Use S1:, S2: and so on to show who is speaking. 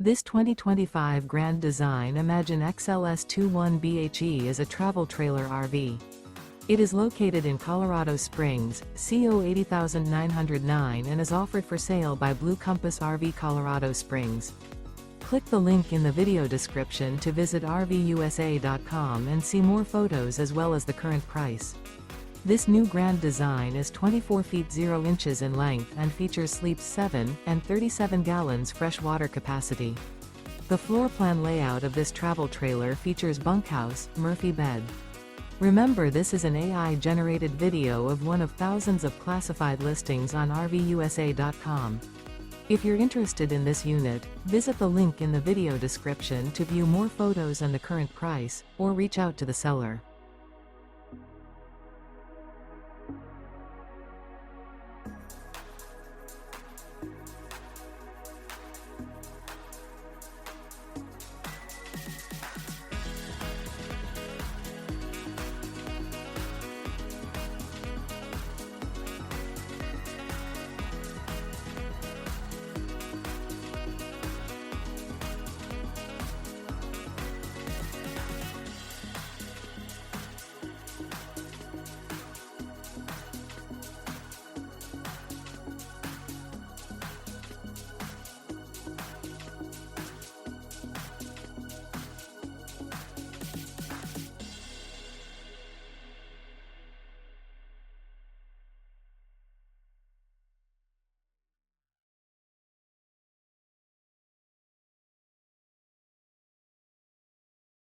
S1: This 2025 Grand Design Imagine XLS 21BHE is a travel trailer RV. It is located in Colorado Springs, CO 80909 and is offered for sale by Blue Compass RV Colorado Springs. Click the link in the video description to visit RVUSA.com and see more photos as well as the current price. This new Grand Design is 24 feet 0 inches in length and features sleeps 7 and 37 gallons fresh water capacity. The floor plan layout of this travel trailer features bunkhouse, Murphy bed. Remember, this is an AI-generated video of one of thousands of classified listings on RVUSA.com. If you're interested in this unit, visit the link in the video description to view more photos and the current price, or reach out to the seller.